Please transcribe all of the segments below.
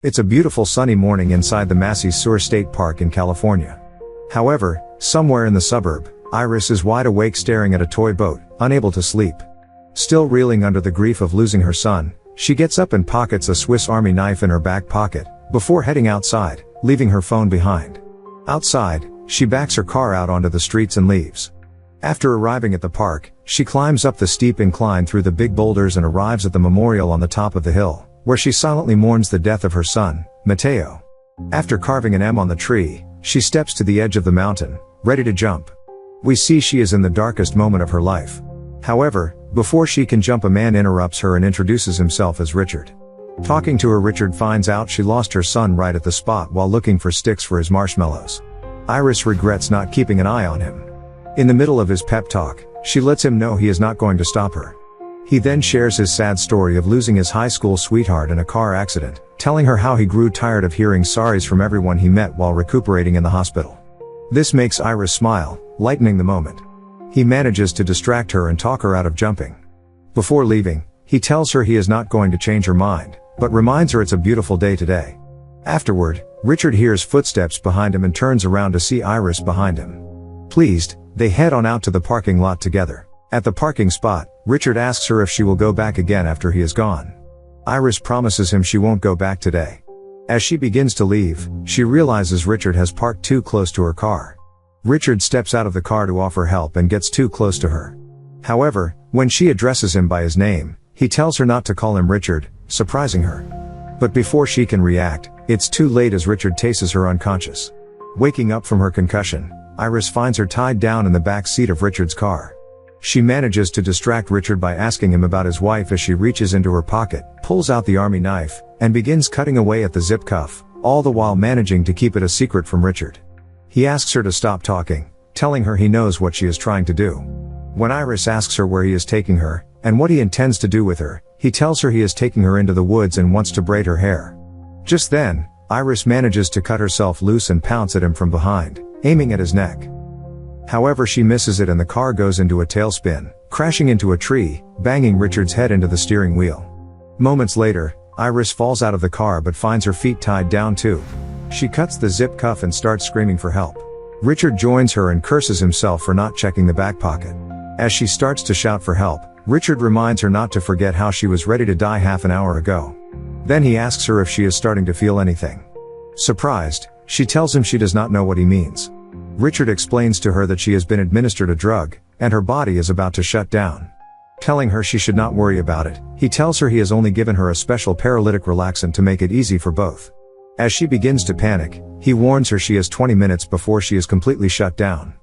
It's a beautiful sunny morning inside the Massey Sur State Park in California. However, somewhere in the suburb, Iris is wide awake staring at a toy boat, unable to sleep. Still reeling under the grief of losing her son, she gets up and pockets a Swiss Army knife in her back pocket, before heading outside, leaving her phone behind. Outside, she backs her car out onto the streets and leaves. After arriving at the park, she climbs up the steep incline through the big boulders and arrives at the memorial on the top of the hill, where she silently mourns the death of her son, Mateo. After carving an M on the tree, she steps to the edge of the mountain, ready to jump. We see she is in the darkest moment of her life. However, before she can jump, a man interrupts her and introduces himself as Richard. Talking to her, Richard finds out she lost her son right at the spot while looking for sticks for his marshmallows. Iris regrets not keeping an eye on him. In the middle of his pep talk, she lets him know he is not going to stop her. He then shares his sad story of losing his high school sweetheart in a car accident, telling her how he grew tired of hearing sorries from everyone he met while recuperating in the hospital. This makes Iris smile, lightening the moment. He manages to distract her and talk her out of jumping. Before leaving, he tells her he is not going to change her mind, but reminds her it's a beautiful day today. Afterward, Richard hears footsteps behind him and turns around to see Iris behind him. Pleased, they head on out to the parking lot together. At the parking spot, Richard asks her if she will go back again after he is gone. Iris promises him she won't go back today. As she begins to leave, she realizes Richard has parked too close to her car. Richard steps out of the car to offer help and gets too close to her. However, when she addresses him by his name, he tells her not to call him Richard, surprising her. But before she can react, it's too late as Richard tases her unconscious. Waking up from her concussion, Iris finds her tied down in the back seat of Richard's car. She manages to distract Richard by asking him about his wife as she reaches into her pocket, pulls out the army knife, and begins cutting away at the zip cuff, all the while managing to keep it a secret from Richard. He asks her to stop talking, telling her he knows what she is trying to do. When Iris asks her where he is taking her, and what he intends to do with her, he tells her he is taking her into the woods and wants to braid her hair. Just then, Iris manages to cut herself loose and pounce at him from behind, aiming at his neck. However, she misses it and the car goes into a tailspin, crashing into a tree, banging Richard's head into the steering wheel. Moments later, Iris falls out of the car but finds her feet tied down too. She cuts the zip cuff and starts screaming for help. Richard joins her and curses himself for not checking the back pocket. As she starts to shout for help, Richard reminds her not to forget how she was ready to die half an hour ago. Then he asks her if she is starting to feel anything. Surprised, she tells him she does not know what he means. Richard explains to her that she has been administered a drug, and her body is about to shut down. Telling her she should not worry about it, he tells her he has only given her a special paralytic relaxant to make it easy for both. As she begins to panic, he warns her she has 20 minutes before she is completely shut down.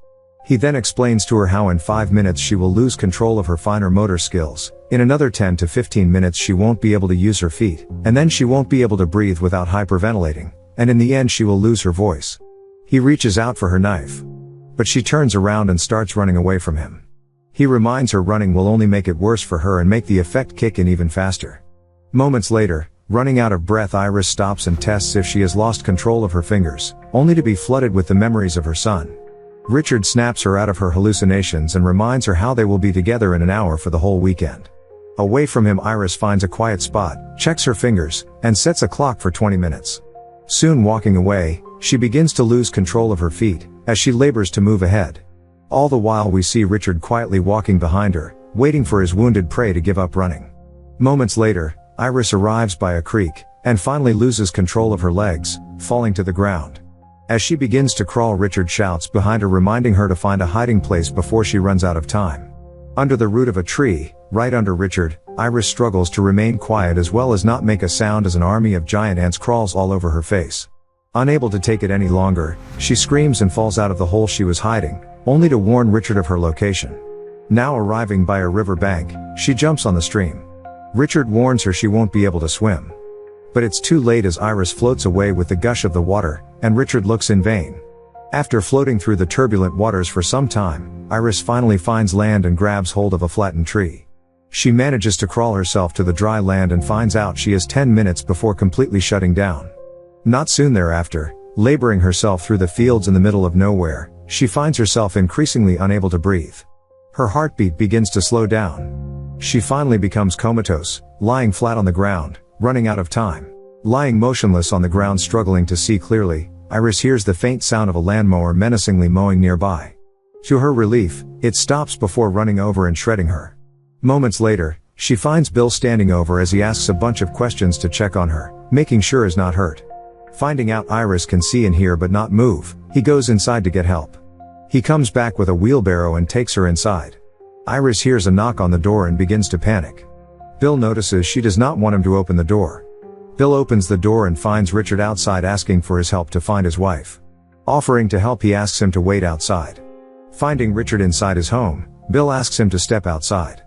He then explains to her how in 5 minutes she will lose control of her finer motor skills, in another 10 to 15 minutes she won't be able to use her feet, and then she won't be able to breathe without hyperventilating, and in the end she will lose her voice. He reaches out for her knife. But she turns around and starts running away from him. He reminds her running will only make it worse for her and make the effect kick in even faster. Moments later, running out of breath, Iris stops and tests if she has lost control of her fingers, only to be flooded with the memories of her son. Richard snaps her out of her hallucinations and reminds her how they will be together in an hour for the whole weekend. Away from him, Iris finds a quiet spot, checks her fingers, and sets a clock for 20 minutes. Soon walking away, she begins to lose control of her feet, as she labors to move ahead. All the while we see Richard quietly walking behind her, waiting for his wounded prey to give up running. Moments later, Iris arrives by a creek, and finally loses control of her legs, falling to the ground. As she begins to crawl, Richard shouts behind her, reminding her to find a hiding place before she runs out of time. Under the root of a tree, right under Richard, Iris struggles to remain quiet as well as not make a sound as an army of giant ants crawls all over her face. Unable to take it any longer, she screams and falls out of the hole she was hiding, only to warn Richard of her location. Now arriving by a river bank, she jumps on the stream. Richard warns her she won't be able to swim. But it's too late as Iris floats away with the gush of the water, and Richard looks in vain. After floating through the turbulent waters for some time, Iris finally finds land and grabs hold of a flattened tree. She manages to crawl herself to the dry land and finds out she has 10 minutes before completely shutting down. Not soon thereafter, laboring herself through the fields in the middle of nowhere, she finds herself increasingly unable to breathe. Her heartbeat begins to slow down. She finally becomes comatose, lying flat on the ground, running out of time. Lying motionless on the ground struggling to see clearly, Iris hears the faint sound of a lawnmower menacingly mowing nearby. To her relief, it stops before running over and shredding her. Moments later, she finds Bill standing over as he asks a bunch of questions to check on her, making sure is not hurt. Finding out Iris can see and hear but not move, he goes inside to get help. He comes back with a wheelbarrow and takes her inside. Iris hears a knock on the door and begins to panic. Bill notices she does not want him to open the door. Bill opens the door and finds Richard outside asking for his help to find his wife. Offering to help, he asks him to wait outside. Finding Richard inside his home, Bill asks him to step outside.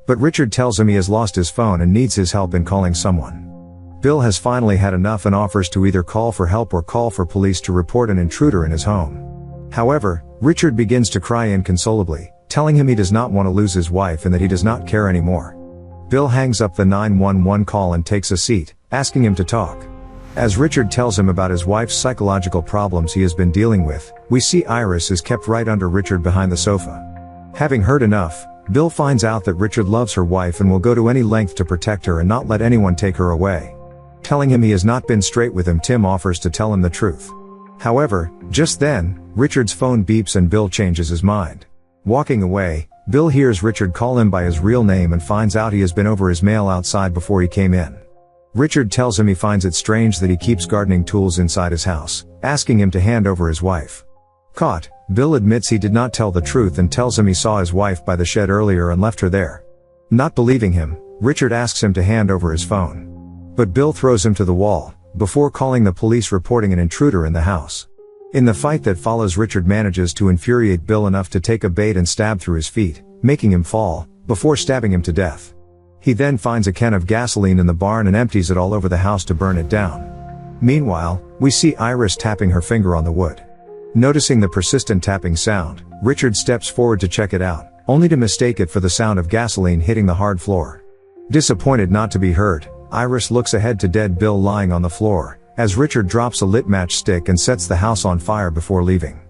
But Richard tells him he has lost his phone and needs his help in calling someone. Bill has finally had enough and offers to either call for help or call for police to report an intruder in his home. However, Richard begins to cry inconsolably, telling him he does not want to lose his wife and that he does not care anymore. Bill hangs up the 911 call and takes a seat, asking him to talk. As Richard tells him about his wife's psychological problems he has been dealing with, we see Iris is kept right under Richard behind the sofa. Having heard enough, Bill finds out that Richard loves her wife and will go to any length to protect her and not let anyone take her away. Telling him he has not been straight with him, Tim offers to tell him the truth. However, just then, Richard's phone beeps and Bill changes his mind. Walking away, Bill hears Richard call him by his real name and finds out he has been over his mail outside before he came in. Richard tells him he finds it strange that he keeps gardening tools inside his house, asking him to hand over his wife. Caught, Bill admits he did not tell the truth and tells him he saw his wife by the shed earlier and left her there. Not believing him, Richard asks him to hand over his phone. But Bill throws him to the wall, before calling the police reporting an intruder in the house. In the fight that follows, Richard manages to infuriate Bill enough to take a bait and stab through his feet, making him fall, before stabbing him to death. He then finds a can of gasoline in the barn and empties it all over the house to burn it down. Meanwhile, we see Iris tapping her finger on the wood. Noticing the persistent tapping sound, Richard steps forward to check it out, only to mistake it for the sound of gasoline hitting the hard floor. Disappointed not to be heard, Iris looks ahead to dead Bill lying on the floor, as Richard drops a lit matchstick and sets the house on fire before leaving.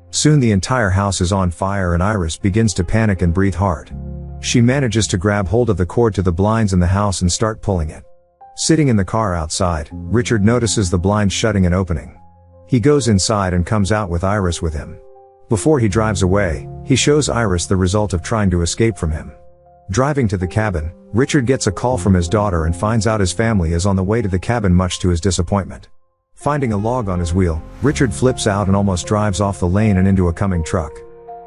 Soon the entire house is on fire and Iris begins to panic and breathe hard. She manages to grab hold of the cord to the blinds in the house and start pulling it. Sitting in the car outside, Richard notices the blinds shutting and opening. He goes inside and comes out with Iris with him. Before he drives away, he shows Iris the result of trying to escape from him. Driving to the cabin, Richard gets a call from his daughter and finds out his family is on the way to the cabin, much to his disappointment. Finding a log on his wheel, Richard flips out and almost drives off the lane and into a coming truck.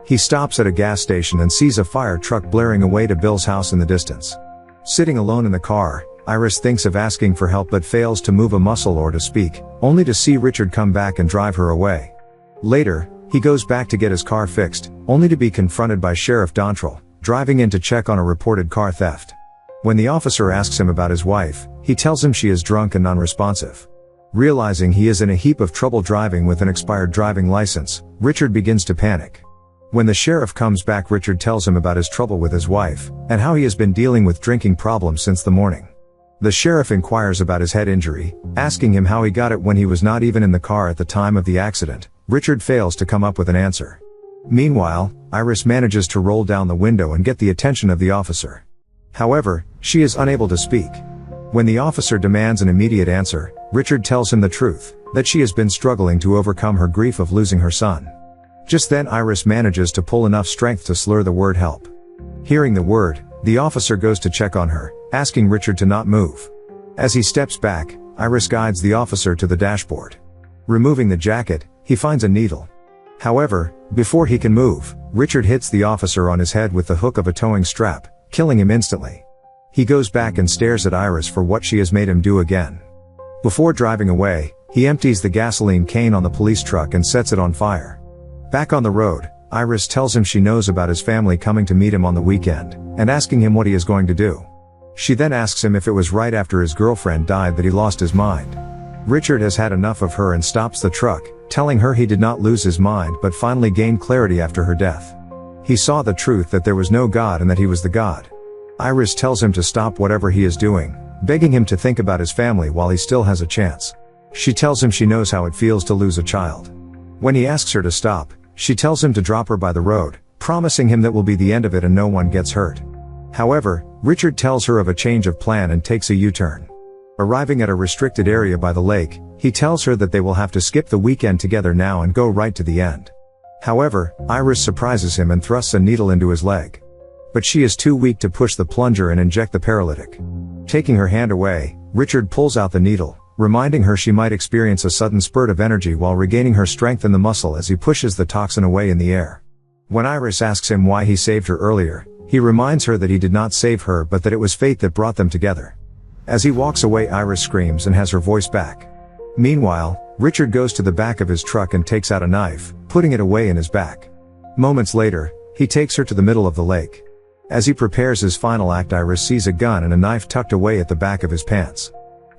He stops at a gas station and sees a fire truck blaring away to Bill's house in the distance. Sitting alone in the car, Iris thinks of asking for help but fails to move a muscle or to speak, only to see Richard come back and drive her away. Later, he goes back to get his car fixed, only to be confronted by Sheriff Dontrell, driving in to check on a reported car theft. When the officer asks him about his wife, he tells him she is drunk and unresponsive. Realizing he is in a heap of trouble driving with an expired driving license, Richard begins to panic. When the sheriff comes back, Richard tells him about his trouble with his wife, and how he has been dealing with drinking problems since the morning. The sheriff inquires about his head injury, asking him how he got it when he was not even in the car at the time of the accident. Richard fails to come up with an answer. Meanwhile, Iris manages to roll down the window and get the attention of the officer. However, she is unable to speak. When the officer demands an immediate answer, Richard tells him the truth, that she has been struggling to overcome her grief of losing her son. Just then Iris manages to pull enough strength to slur the word help. Hearing the word, the officer goes to check on her, asking Richard to not move. As he steps back, Iris guides the officer to the dashboard. Removing the jacket, he finds a needle. However, before he can move, Richard hits the officer on his head with the hook of a towing strap, killing him instantly. He goes back and stares at Iris for what she has made him do again. Before driving away, he empties the gasoline can on the police truck and sets it on fire. Back on the road, Iris tells him she knows about his family coming to meet him on the weekend, and asking him what he is going to do. She then asks him if it was right after his girlfriend died that he lost his mind. Richard has had enough of her and stops the truck, telling her he did not lose his mind but finally gained clarity after her death. He saw the truth that there was no God and that he was the God. Iris tells him to stop whatever he is doing, begging him to think about his family while he still has a chance. She tells him she knows how it feels to lose a child. When he asks her to stop, she tells him to drop her by the road, promising him that will be the end of it and no one gets hurt. However, Richard tells her of a change of plan and takes a U-turn. Arriving at a restricted area by the lake, he tells her that they will have to skip the weekend together now and go right to the end. However, Iris surprises him and thrusts a needle into his leg. But she is too weak to push the plunger and inject the paralytic. Taking her hand away, Richard pulls out the needle, reminding her she might experience a sudden spurt of energy while regaining her strength in the muscle as he pushes the toxin away in the air. When Iris asks him why he saved her earlier, he reminds her that he did not save her but that it was fate that brought them together. As he walks away, Iris screams and has her voice back. Meanwhile, Richard goes to the back of his truck and takes out a knife, putting it away in his back. Moments later, he takes her to the middle of the lake. As he prepares his final act, Iris sees a gun and a knife tucked away at the back of his pants.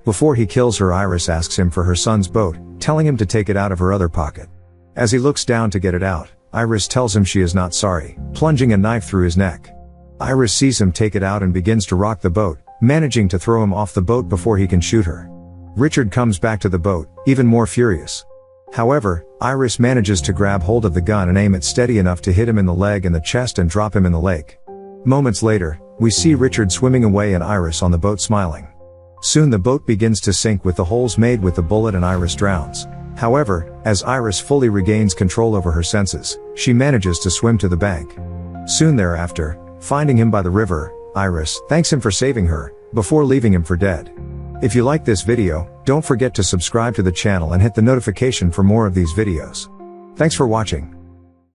Before he kills her, Iris asks him for her son's boat, telling him to take it out of her other pocket. As he looks down to get it out, Iris tells him she is not sorry, plunging a knife through his neck. Iris sees him take it out and begins to rock the boat, managing to throw him off the boat before he can shoot her. Richard comes back to the boat, even more furious. However, Iris manages to grab hold of the gun and aim it steady enough to hit him in the leg and the chest and drop him in the lake. Moments later, we see Richard swimming away and Iris on the boat smiling. Soon the boat begins to sink with the holes made with the bullet and Iris drowns. However, as Iris fully regains control over her senses, she manages to swim to the bank. Soon thereafter, finding him by the river, Iris thanks him for saving her, before leaving him for dead. If you like this video, don't forget to subscribe to the channel and hit the notification for more of these videos. Thanks for watching.